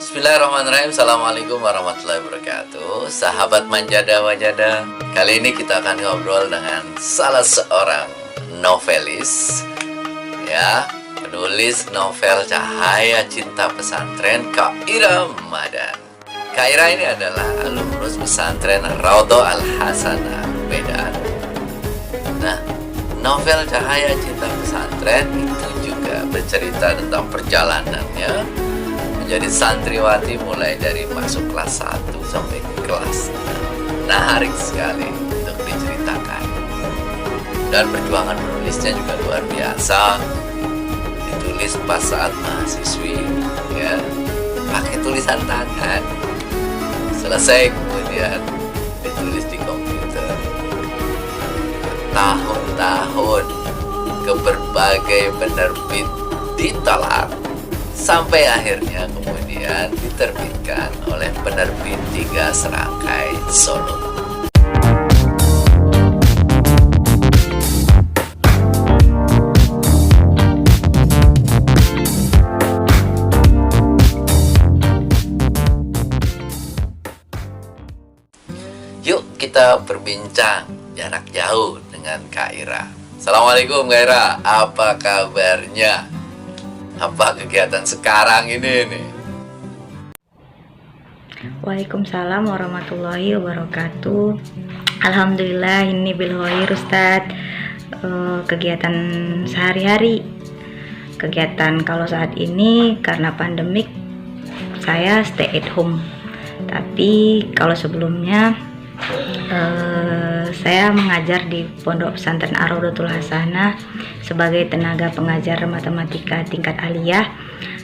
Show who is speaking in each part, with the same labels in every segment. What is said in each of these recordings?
Speaker 1: Bismillahirrahmanirrahim. Assalamualaikum warahmatullahi wabarakatuh. Sahabat Manjada Wajada, kali ini kita akan ngobrol dengan salah seorang novelis, ya, penulis novel Cahaya Cinta Pesantren, Kak Ira Madan. Kak Ira ini adalah alumnus pesantren Raudhah Al-Hasanah, Medan. Nah, novel Cahaya Cinta Pesantren itu juga bercerita tentang perjalanannya menjadi santriwati mulai dari masuk kelas 1 sampai kelas 6. Menarik sekali untuk diceritakan. Dan perjuangan menulisnya juga luar biasa. Ditulis pas saat mahasiswi, ya, pakai tulisan tangan. Selesai kemudian ditulis di komputer. Tahun-tahun ke berbagai penerbit ditolak, sampai akhirnya kemudian diterbitkan oleh penerbit Tiga Serangkai Solo. Yuk kita berbincang jarak jauh dengan Kak Ira. Assalamualaikum Kak Ira, apa kabarnya? Apa kegiatan sekarang ini nih?
Speaker 2: Waalaikumsalam warahmatullahi wabarakatuh. Alhamdulillah, ini bil khair Ustaz. Kegiatan sehari-hari. Kegiatan kalau saat ini karena pandemik saya stay at home. Tapi kalau sebelumnya saya mengajar di Pondok Pesantren Ar-Raudhatul Hasanah sebagai tenaga pengajar matematika tingkat aliyah.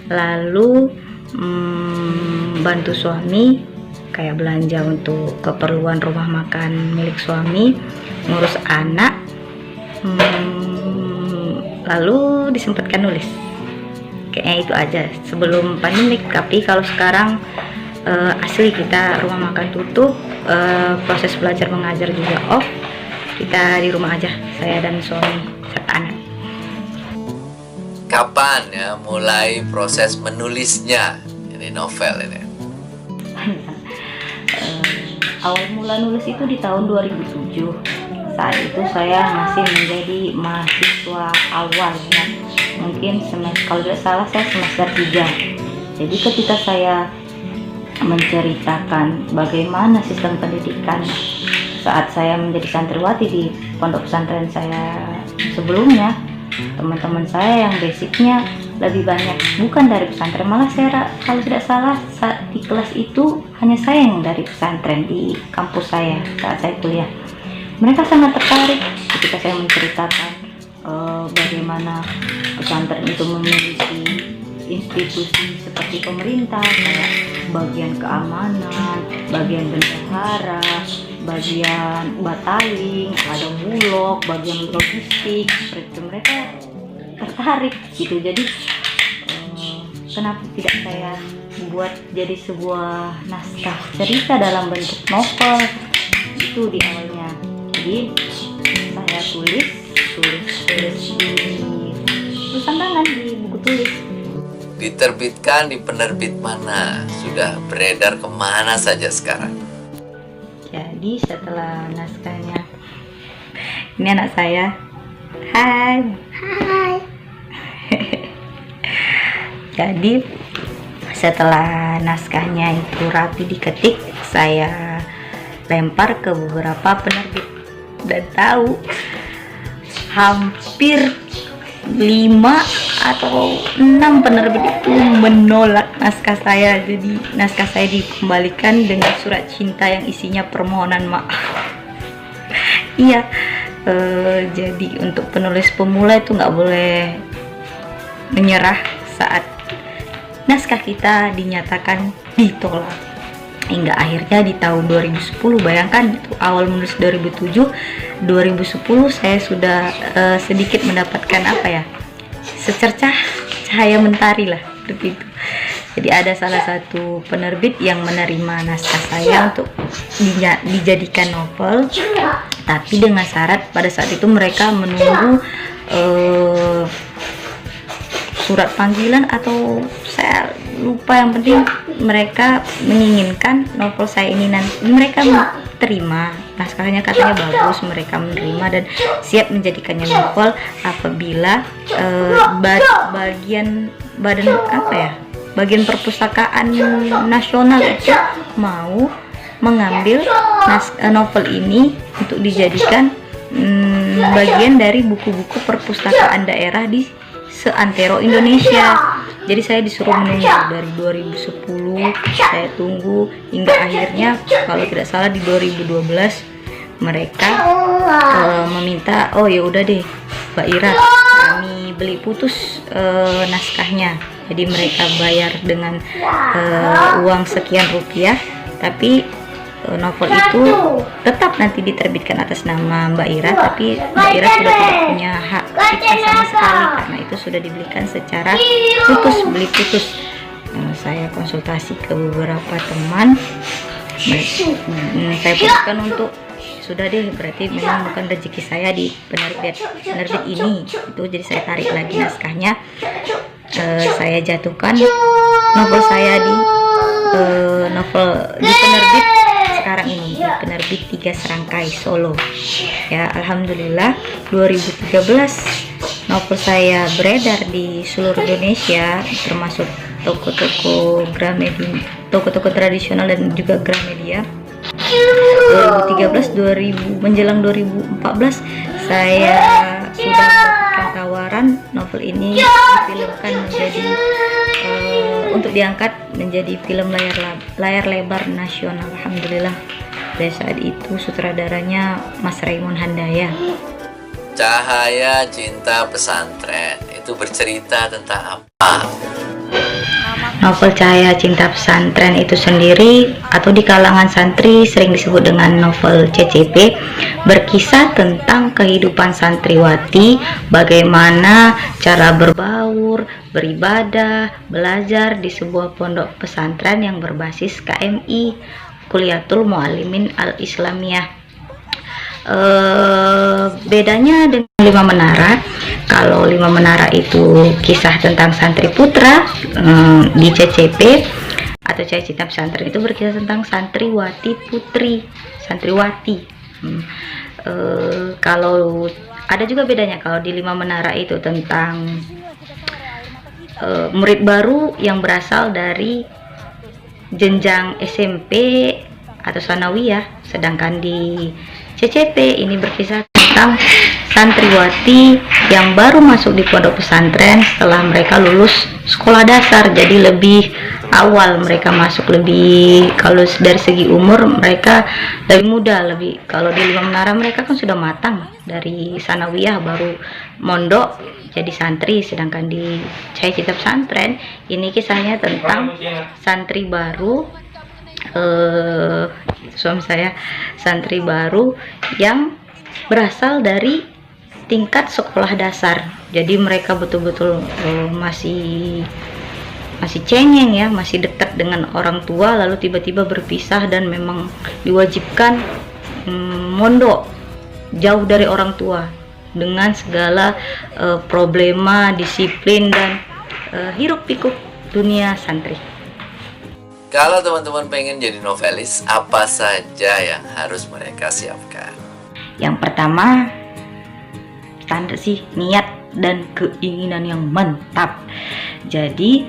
Speaker 2: Lalu bantu suami kayak belanja untuk keperluan rumah makan milik suami, ngurus anak, lalu disempatkan nulis. Kayaknya itu aja sebelum pandemik. Tapi kalau sekarang asli kita rumah makan tutup, proses belajar mengajar juga off, kita di rumah aja, saya dan suami serta anak.
Speaker 1: Kapan ya mulai proses menulisnya ini novel ini?
Speaker 2: Awal mula nulis itu di tahun 2007. Saat itu saya masih menjadi mahasiswa awal, ya. Mungkin kalau tidak salah saya semester 3. Jadi ketika saya menceritakan bagaimana sistem pendidikan saat saya menjadi santriwati di pondok pesantren saya sebelumnya, teman-teman saya yang basicnya lebih banyak bukan dari pesantren, malah saya kalau tidak salah saat di kelas itu hanya saya yang dari pesantren di kampus saya saat saya kuliah. Mereka sangat tertarik ketika saya menceritakan bagaimana pesantren itu memiliki institusi seperti pemerintah, kayak bagian keamanan, bagian bendahara, bagian bataling, ada bulog, bagian logistik. Seperti itu mereka tertarik gitu. Jadi kenapa tidak saya buat jadi sebuah naskah cerita dalam bentuk novel, itu di awalnya. Jadi saya tulis di tulisan tangan, di buku tulis.
Speaker 1: Diterbitkan di penerbit mana? Sudah beredar kemana saja sekarang?
Speaker 2: Jadi setelah naskahnya, ini anak saya. Hai. Jadi setelah naskahnya itu rapi diketik, saya lempar ke beberapa penerbit dan tahu hampir 5 atau 6 penerbit itu menolak naskah saya. Jadi naskah saya dikembalikan dengan surat cinta yang isinya permohonan maaf. Iya, jadi untuk penulis pemula itu nggak boleh menyerah saat naskah kita dinyatakan ditolak. Hingga akhirnya di tahun 2010, bayangkan itu awal menulis 2007, 2010 saya sudah sedikit mendapatkan secercah cahaya mentari lah seperti itu. Jadi ada salah satu penerbit yang menerima naskah saya untuk dijadikan novel, tapi dengan syarat pada saat itu mereka menunggu surat panggilan atau saya lupa, yang penting mereka menginginkan novel saya ini nanti mereka terima naskahnya, katanya bagus, mereka menerima dan siap menjadikannya novel apabila bagian perpustakaan nasional itu mau mengambil novel ini untuk dijadikan bagian dari buku-buku perpustakaan daerah di seantero Indonesia. Jadi saya disuruh menunggu dari 2010, saya tunggu hingga akhirnya kalau tidak salah di 2012 mereka meminta, oh ya udah deh Mbak Ira, kami beli putus naskahnya. Jadi mereka bayar dengan uang sekian rupiah, tapi novel itu tetap nanti diterbitkan atas nama Mbak Ira, tapi Mbak Ira sudah tidak punya hak cipta sama sekali karena itu sudah dibelikan secara beli putus. Saya konsultasi ke beberapa teman, saya putuskan untuk sudah deh, berarti memang bukan rezeki saya di penerbit ini itu, jadi saya tarik lagi naskahnya. Saya jatuhkan novel saya di penerbit sekarang ini, di penerbit 3 Serangkai Solo. Ya, alhamdulillah 2013 novel saya beredar di seluruh Indonesia, termasuk toko-toko Gramedia, toko-toko tradisional dan juga Gramedia. 2013 menjelang 2014 saya sudah mendapatkan tawaran novel ini difilmkan menjadi untuk diangkat menjadi film layar lebar nasional. Alhamdulillah, dari saat itu sutradaranya Mas Raymond Handaya.
Speaker 1: Cahaya Cinta Pesantren itu bercerita tentang apa?
Speaker 2: Novel Cahaya Cinta Pesantren itu sendiri atau di kalangan santri sering disebut dengan novel CCP, berkisah tentang kehidupan santriwati, bagaimana cara berbaur, beribadah, belajar di sebuah pondok pesantren yang berbasis KMI, Kuliatul Muallimin Al-Islamiyah. Bedanya dengan Lima Menara, kalau Lima Menara itu kisah tentang santri putra, di CCP atau Cahaya Cinta Pesantren itu berkisah tentang santriwati putri, santriwati. Kalau ada juga bedanya, kalau di Lima Menara itu tentang murid baru yang berasal dari jenjang SMP atau sanawiyah, sedangkan di CCP ini berkisah tentang santriwati yang baru masuk di pondok pesantren setelah mereka lulus sekolah dasar, jadi lebih awal mereka masuk, lebih kalau dari segi umur mereka lebih muda, lebih kalau di Lima Menara mereka kan sudah matang dari sanawiyah baru mondok jadi santri, sedangkan di Cahaya Cinta Pesantren ini kisahnya tentang santri baru, suami saya santri baru yang berasal dari tingkat sekolah dasar, jadi mereka betul-betul masih cengeng ya, masih dekat dengan orang tua, lalu tiba-tiba berpisah dan memang diwajibkan mondok jauh dari orang tua dengan segala problema, disiplin dan hiruk pikuk dunia santri.
Speaker 1: Kalau teman-teman pengen jadi novelis, apa saja yang harus mereka siapkan?
Speaker 2: Yang pertama, standar sih, niat dan keinginan yang mantap. Jadi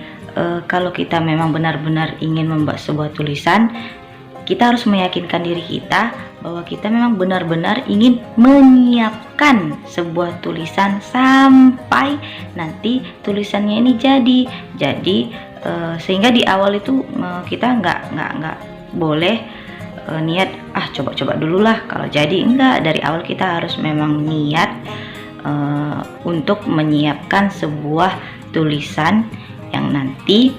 Speaker 2: kalau kita memang benar-benar ingin membuat sebuah tulisan, kita harus meyakinkan diri kita bahwa kita memang benar-benar ingin menyiapkan sebuah tulisan sampai nanti tulisannya ini jadi sehingga di awal itu kita nggak boleh niat coba-coba dulu lah, kalau jadi enggak. Dari awal kita harus memang niat untuk menyiapkan sebuah tulisan yang nanti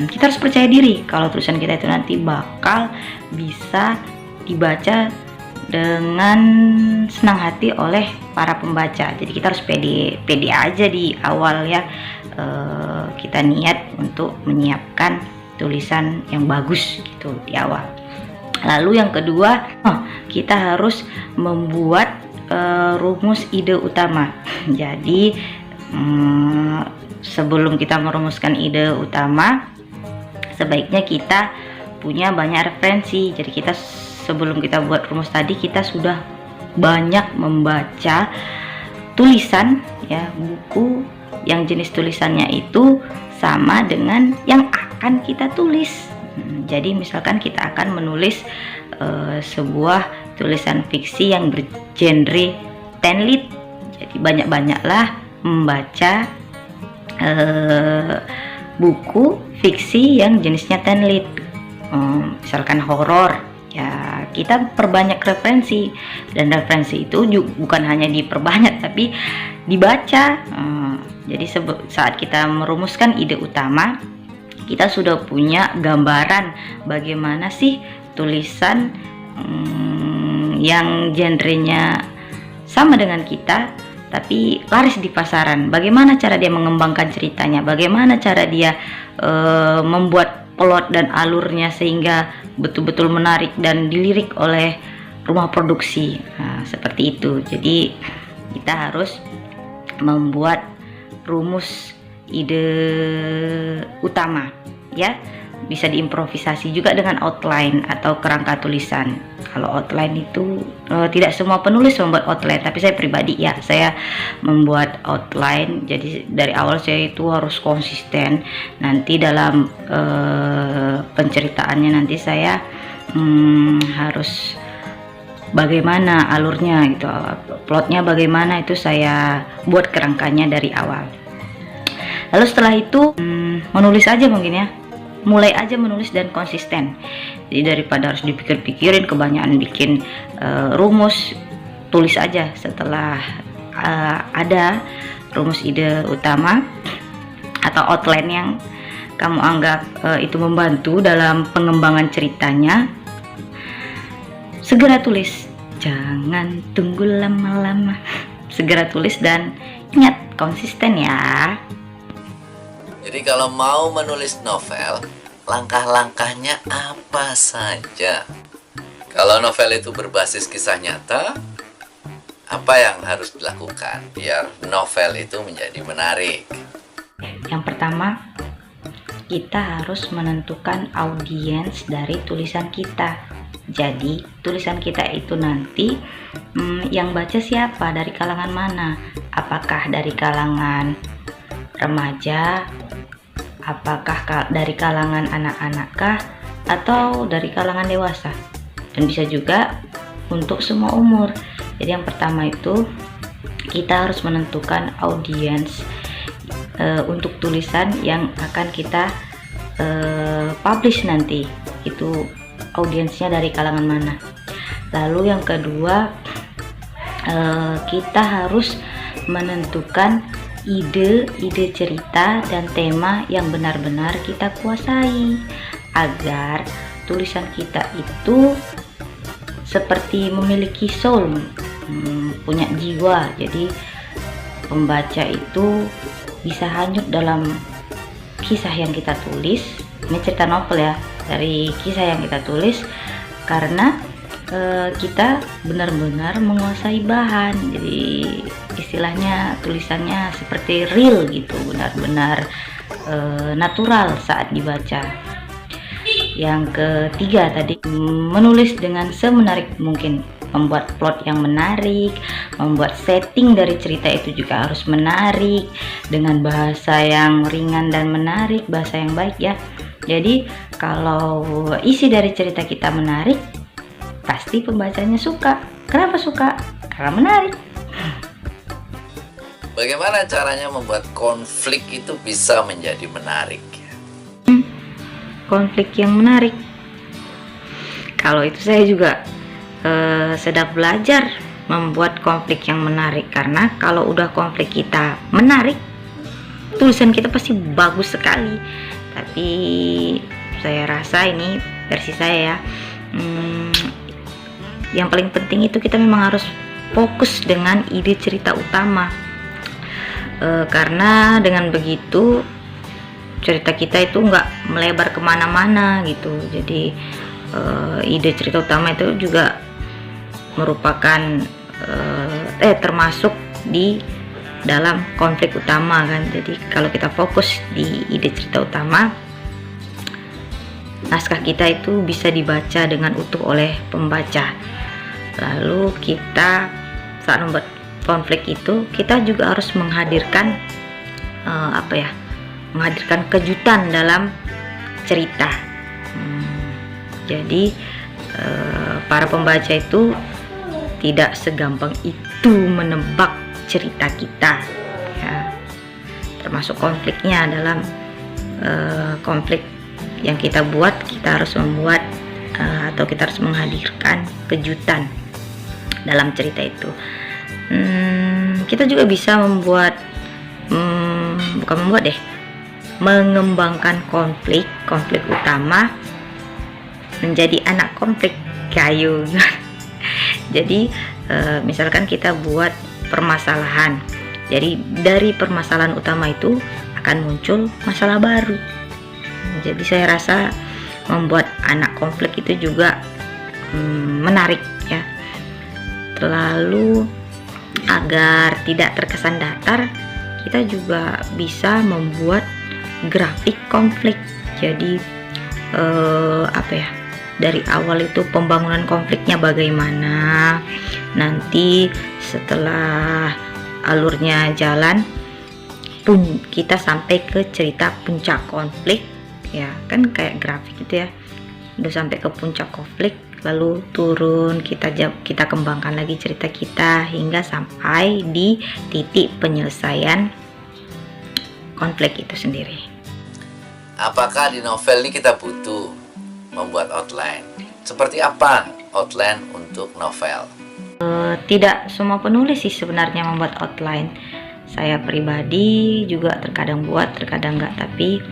Speaker 2: kita harus percaya diri kalau tulisan kita itu nanti bakal bisa dibaca dengan senang hati oleh para pembaca. Jadi kita harus pede aja di awal ya, kita niat untuk menyiapkan tulisan yang bagus gitu di awal. Lalu yang kedua, kita harus membuat rumus ide utama. Jadi sebelum kita merumuskan ide utama, sebaiknya kita punya banyak referensi. Jadi kita sebelum kita buat rumus tadi, kita sudah banyak membaca tulisan ya, buku yang jenis tulisannya itu sama dengan yang akan kita tulis. Jadi misalkan kita akan menulis sebuah tulisan fiksi yang bergenre teen lit, jadi banyak-banyaklah membaca buku fiksi yang jenisnya teen lit. Misalkan horor ya, kita perbanyak referensi, dan referensi itu juga bukan hanya diperbanyak tapi dibaca. Jadi saat kita merumuskan ide utama, kita sudah punya gambaran bagaimana sih tulisan yang genrenya sama dengan kita tapi laris di pasaran. Bagaimana cara dia mengembangkan ceritanya, bagaimana cara dia membuat plot dan alurnya sehingga betul-betul menarik dan dilirik oleh rumah produksi. Nah, seperti itu. Jadi kita harus membuat rumus ide utama ya. Bisa diimprovisasi juga dengan outline atau kerangka tulisan. Kalau outline itu tidak semua penulis membuat outline, tapi saya pribadi ya, saya membuat outline. Jadi dari awal saya itu harus konsisten. Nanti dalam penceritaannya nanti saya harus bagaimana alurnya gitu, plotnya bagaimana, itu saya buat kerangkanya dari awal. Lalu setelah itu menulis aja mungkin ya. Mulai aja menulis dan konsisten. Jadi daripada harus dipikir-pikirin kebanyakan bikin rumus, tulis aja. Setelah ada rumus ide utama atau outline yang kamu anggap itu membantu dalam pengembangan ceritanya, segera tulis. Jangan tunggu lama-lama. Segera tulis dan ingat konsisten ya.
Speaker 1: Jadi kalau mau menulis novel, langkah-langkahnya apa saja? Kalau novel itu berbasis kisah nyata, apa yang harus dilakukan biar novel itu menjadi menarik?
Speaker 2: Yang pertama, kita harus menentukan audiens dari tulisan kita. Jadi tulisan kita itu nanti yang baca siapa, dari kalangan mana? Apakah dari kalangan remaja, apakah dari kalangan anak-anak kah, atau dari kalangan dewasa? Dan bisa juga untuk semua umur. Jadi yang pertama itu kita harus menentukan audiens untuk tulisan yang akan kita publish nanti, itu audiensnya dari kalangan mana. Lalu yang kedua, kita harus menentukan ide cerita dan tema yang benar-benar kita kuasai, agar tulisan kita itu seperti memiliki soul, punya jiwa. Jadi pembaca itu bisa hanyut dalam kisah yang kita tulis. Ini cerita novel ya, dari kisah yang kita tulis, karena kita benar-benar menguasai bahan. Jadi istilahnya tulisannya seperti real gitu, benar-benar natural saat dibaca. Yang ketiga tadi, menulis dengan semenarik mungkin, membuat plot yang menarik, membuat setting dari cerita itu juga harus menarik, dengan bahasa yang ringan dan menarik, bahasa yang baik ya. Jadi kalau isi dari cerita kita menarik, pasti pembacanya suka. Kenapa suka? Karena menarik.
Speaker 1: Bagaimana caranya membuat konflik itu bisa menjadi menarik?
Speaker 2: Konflik yang menarik. Kalau itu saya juga sedang belajar membuat konflik yang menarik, karena kalau udah konflik kita menarik, tulisan kita pasti bagus sekali. Tapi saya rasa ini versi saya ya, yang paling penting itu kita memang harus fokus dengan ide cerita utama, karena dengan begitu cerita kita itu nggak melebar kemana-mana gitu. Jadi ide cerita utama itu juga merupakan termasuk di dalam konflik utama kan. Jadi kalau kita fokus di ide cerita utama, naskah kita itu bisa dibaca dengan utuh oleh pembaca. Lalu kita saat membuat konflik itu kita juga harus menghadirkan menghadirkan kejutan dalam cerita. Jadi para pembaca itu tidak segampang itu menebak cerita kita, ya. Termasuk konfliknya dalam konflik yang kita buat, kita harus membuat atau kita harus menghadirkan kejutan dalam cerita itu. Kita juga bisa mengembangkan konflik utama menjadi anak konflik kayu. Jadi misalkan kita buat permasalahan, jadi dari permasalahan utama itu akan muncul masalah baru. Jadi saya rasa membuat anak konflik itu juga menarik, ya. Lalu agar tidak terkesan datar, kita juga bisa membuat grafik konflik. Jadi dari awal itu pembangunan konfliknya bagaimana, nanti setelah alurnya jalan pun kita sampai ke cerita puncak konflik, ya kan, kayak grafik gitu ya. Udah sampai ke puncak konflik, lalu turun, kita kembangkan lagi cerita kita hingga sampai di titik penyelesaian konflik itu sendiri.
Speaker 1: Apakah di novel ini kita butuh membuat outline? Seperti apa outline untuk novel?
Speaker 2: Tidak semua penulis sih sebenarnya membuat outline. Saya pribadi juga terkadang buat, terkadang enggak, tapi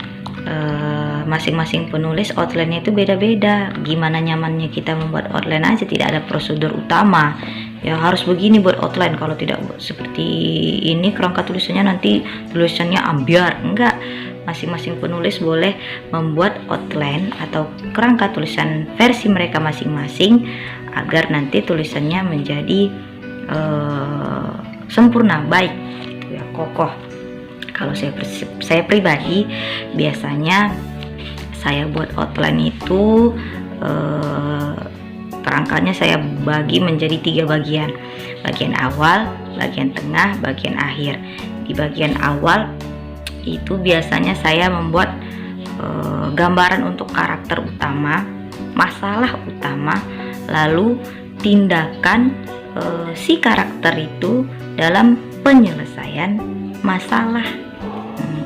Speaker 2: masing-masing penulis outline-nya itu beda-beda. Gimana nyamannya kita membuat outline aja, tidak ada prosedur utama. Ya harus begini buat outline, kalau tidak seperti ini kerangka tulisannya nanti tulisannya ambiar. Enggak, masing-masing penulis boleh membuat outline atau kerangka tulisan versi mereka masing-masing agar nanti tulisannya menjadi sempurna, baik gitu ya, kokoh. Kalau saya pribadi biasanya saya buat outline itu kerangkanya saya bagi menjadi 3 bagian. Bagian awal, bagian tengah, bagian akhir. Di bagian awal itu biasanya saya membuat gambaran untuk karakter utama, masalah utama, lalu tindakan si karakter itu dalam penyelesaian masalah.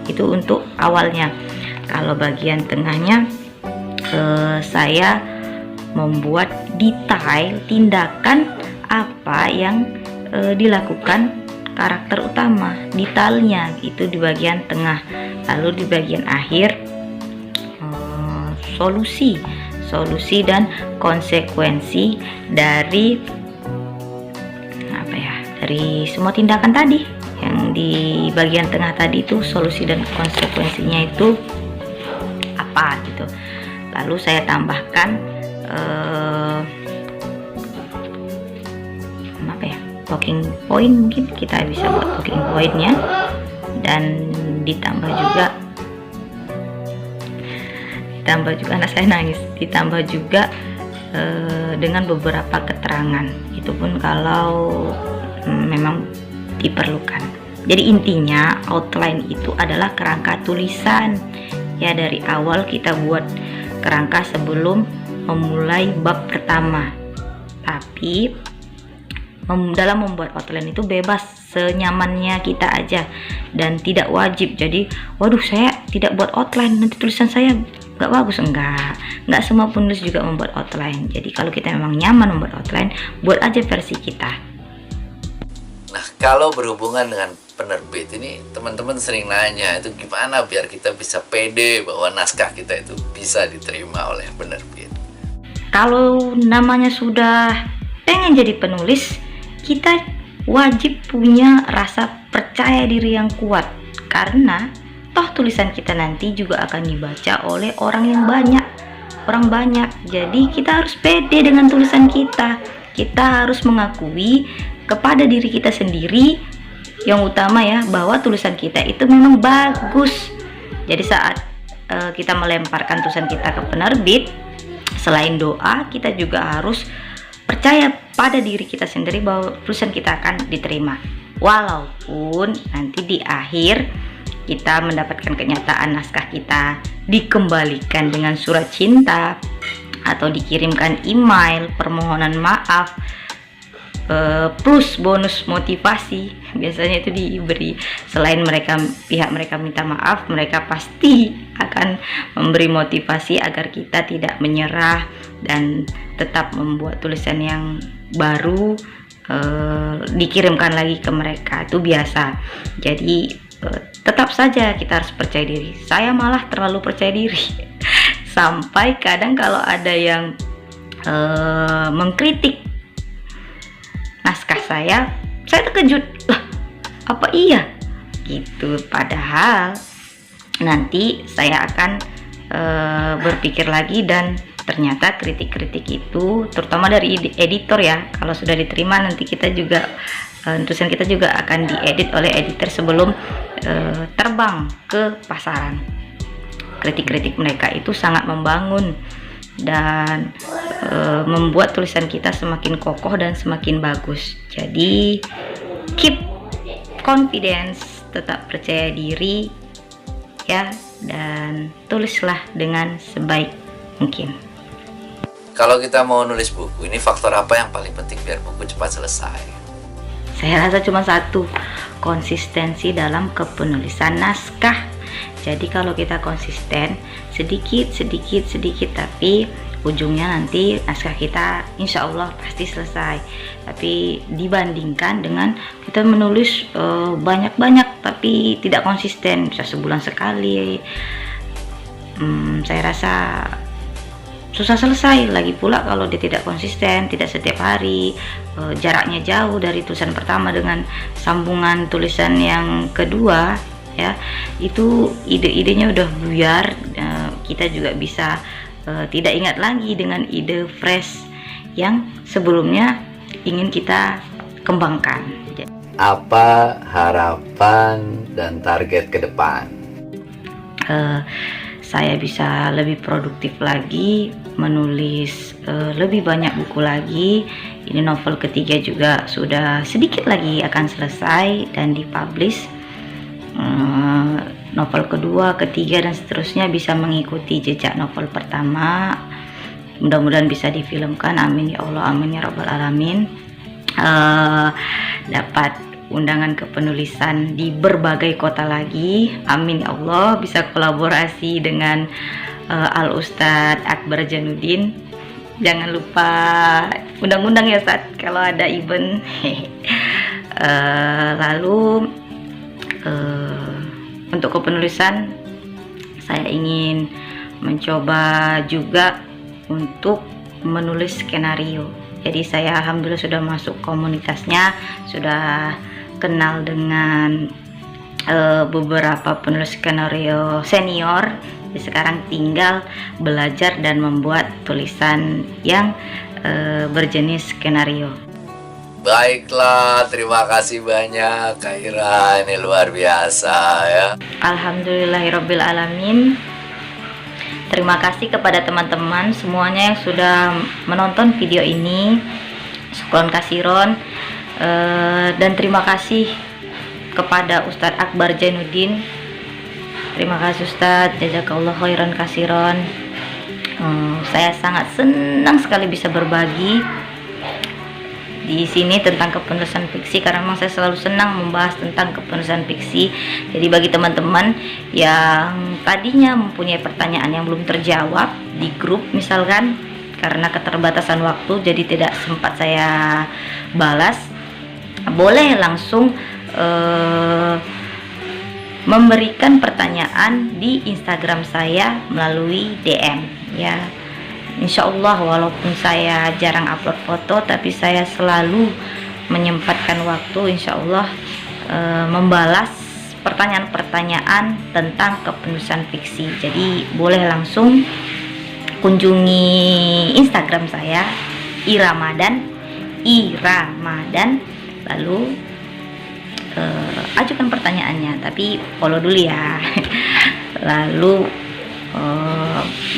Speaker 2: Itu untuk awalnya. Kalau bagian tengahnya saya membuat detail tindakan apa yang dilakukan karakter utama, detailnya itu di bagian tengah. Lalu di bagian akhir solusi dan konsekuensi dari dari semua tindakan tadi. Yang di bagian tengah tadi itu solusi dan konsekuensinya itu apa gitu. Lalu saya tambahkan talking point, mungkin kita bisa buat talking pointnya, dan ditambah juga anak saya nangis, ditambah juga dengan beberapa keterangan, itu pun kalau memang diperlukan. Jadi intinya outline itu adalah kerangka tulisan, ya. Dari awal kita buat kerangka sebelum memulai bab pertama. Tapi dalam membuat outline itu bebas, senyamannya kita aja, dan tidak wajib. Jadi waduh, saya tidak buat outline, nanti tulisan saya nggak bagus. Nggak semua penulis juga membuat outline. Jadi kalau kita memang nyaman membuat outline, buat aja versi kita.
Speaker 1: Nah, kalau berhubungan dengan penerbit ini, teman-teman sering nanya, itu gimana biar kita bisa pede bahwa naskah kita itu bisa diterima oleh penerbit?
Speaker 2: Kalau namanya sudah pengen jadi penulis, kita wajib punya rasa percaya diri yang kuat, karena toh tulisan kita nanti juga akan dibaca oleh orang banyak. Jadi kita harus pede dengan tulisan kita. Kita harus mengakui kepada diri kita sendiri yang utama, ya, bahwa tulisan kita itu memang bagus. Jadi saat kita melemparkan tulisan kita ke penerbit, selain doa, kita juga harus percaya pada diri kita sendiri bahwa tulisan kita akan diterima. Walaupun nanti di akhir kita mendapatkan kenyataan naskah kita dikembalikan dengan surat cinta atau dikirimkan email permohonan maaf plus bonus motivasi, biasanya itu diberi. Selain pihak mereka minta maaf, mereka pasti akan memberi motivasi agar kita tidak menyerah dan tetap membuat tulisan yang baru, dikirimkan lagi ke mereka. Itu biasa. Jadi tetap saja kita harus percaya diri. Saya malah terlalu percaya diri sampai kadang kalau ada yang mengkritik naskah saya terkejut, lah apa iya gitu. Padahal nanti saya akan berpikir lagi, dan ternyata kritik-kritik itu terutama dari editor ya, kalau sudah diterima nanti kita juga tulisan kita juga akan diedit oleh editor sebelum terbang ke pasaran. Kritik-kritik mereka itu sangat membangun dan membuat tulisan kita semakin kokoh dan semakin bagus. Jadi keep confidence, tetap percaya diri ya, dan tulislah dengan sebaik mungkin.
Speaker 1: Kalau kita mau nulis buku, ini faktor apa yang paling penting biar buku cepat selesai?
Speaker 2: Saya rasa cuma satu, konsistensi dalam kepenulisan naskah. Jadi kalau kita konsisten sedikit tapi ujungnya nanti naskah kita insya Allah pasti selesai. Tapi dibandingkan dengan kita menulis banyak-banyak tapi tidak konsisten, bisa sebulan sekali, saya rasa susah selesai. Lagi pula kalau dia tidak konsisten, tidak setiap hari, jaraknya jauh dari tulisan pertama dengan sambungan tulisan yang kedua ya, itu ide-idenya udah buyar. Kita juga bisa tidak ingat lagi dengan ide fresh yang sebelumnya ingin kita kembangkan.
Speaker 1: Apa harapan dan target ke depan?
Speaker 2: Saya bisa lebih produktif lagi, menulis lebih banyak buku lagi. Ini novel ketiga juga sudah sedikit lagi akan selesai dan dipublish. Novel kedua, ketiga dan seterusnya bisa mengikuti jejak novel pertama. Mudah-mudahan bisa difilmkan, amin ya Allah, amin ya rabbal alamin. Dapat undangan kepenulisan di berbagai kota lagi, amin ya Allah. Bisa kolaborasi dengan Al Ustadz Akbar Janudin. Jangan lupa undang-undang ya Ustadz kalau ada event. Lalu untuk kepenulisan saya ingin mencoba juga untuk menulis skenario. Jadi saya alhamdulillah sudah masuk komunitasnya, sudah kenal dengan beberapa penulis skenario senior. Jadi sekarang tinggal belajar dan membuat tulisan yang berjenis skenario.
Speaker 1: Baiklah, terima kasih banyak Kak Ira, ini luar biasa ya.
Speaker 2: Alhamdulillahirabbil alamin. Terima kasih kepada teman-teman semuanya yang sudah menonton video ini. Syukron kasiron. Dan terima kasih kepada Ustadz Akbar Jainuddin. Terima kasih Ustadz, jazakallah khairan kasiron. Saya sangat senang sekali bisa berbagi di sini tentang kepenulisan fiksi, karena memang saya selalu senang membahas tentang kepenulisan fiksi. Jadi bagi teman-teman yang tadinya mempunyai pertanyaan yang belum terjawab di grup misalkan, karena keterbatasan waktu jadi tidak sempat saya balas, boleh langsung memberikan pertanyaan di Instagram saya melalui DM ya. Insya Allah walaupun saya jarang upload foto, tapi saya selalu menyempatkan waktu insya Allah membalas pertanyaan-pertanyaan tentang kepenulisan fiksi. Jadi boleh langsung kunjungi Instagram saya Iramadan, lalu ajukan pertanyaannya, tapi follow dulu ya. Lalu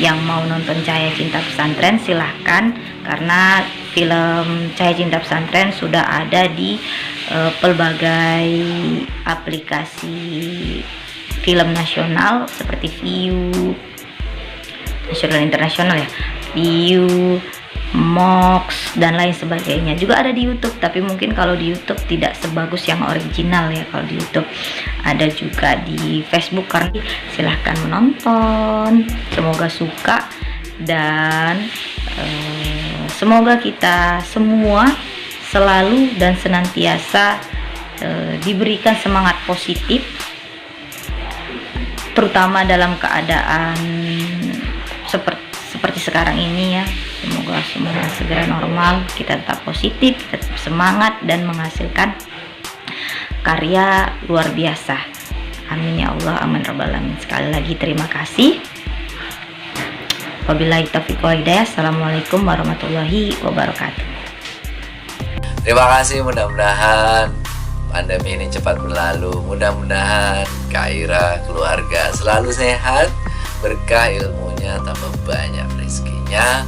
Speaker 2: yang mau nonton Cahaya Cinta Pesantren silahkan, karena film Cahaya Cinta Pesantren sudah ada di pelbagai aplikasi film nasional seperti Viu, nasional internasional ya, Viu, Mox dan lain sebagainya. Juga ada di YouTube, tapi mungkin kalau di YouTube tidak sebagus yang original ya. Kalau di YouTube ada juga di Facebook, karena silahkan menonton. Semoga suka dan semoga kita semua selalu dan senantiasa diberikan semangat positif, terutama dalam keadaan seperti sekarang ini ya. Semoga semua segera normal, kita tetap positif, kita tetap semangat dan menghasilkan karya luar biasa. Amin ya Allah, amin rabbal alamin. Sekali lagi terima kasih. Wabillahi taufiq wal hidayah. Assalamualaikum warahmatullahi wabarakatuh.
Speaker 1: Terima kasih, mudah-mudahan pandemi ini cepat berlalu. Mudah-mudahan Kak Ira, keluarga selalu sehat, berkah ilmunya, tambah banyak rezekinya.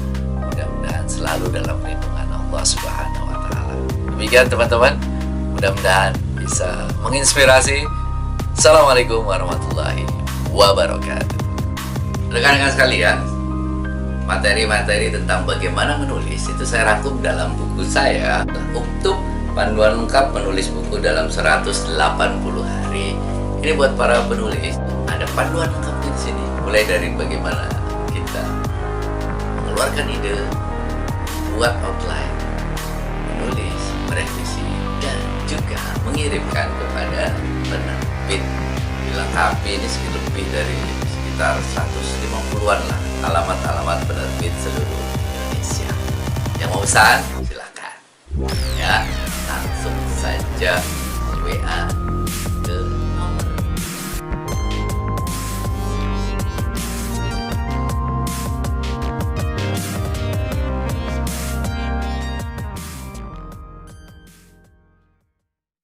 Speaker 1: Mudah-mudahan selalu dalam lindungan Allah Subhanahu wa Ta'ala. Demikian teman-teman, mudah-mudahan bisa menginspirasi. Assalamualaikum warahmatullahi wabarakatuh. Rekan-rekan sekalian, materi-materi tentang bagaimana menulis itu saya rangkum dalam buku saya, Uktub Panduan Lengkap Menulis Buku dalam 180 Hari. Ini buat para penulis, ada panduan lengkapnya di sini. Mulai dari bagaimana kita mengeluarkan ide, buat outline, menulis, merevisi, dan juga mengirimkan kepada penerbit. Dilengkapi ini lebih dari sekitar 150-an lah alamat-alamat penerbit seluruh Indonesia. Yang mau pesan silakan ya, langsung saja WA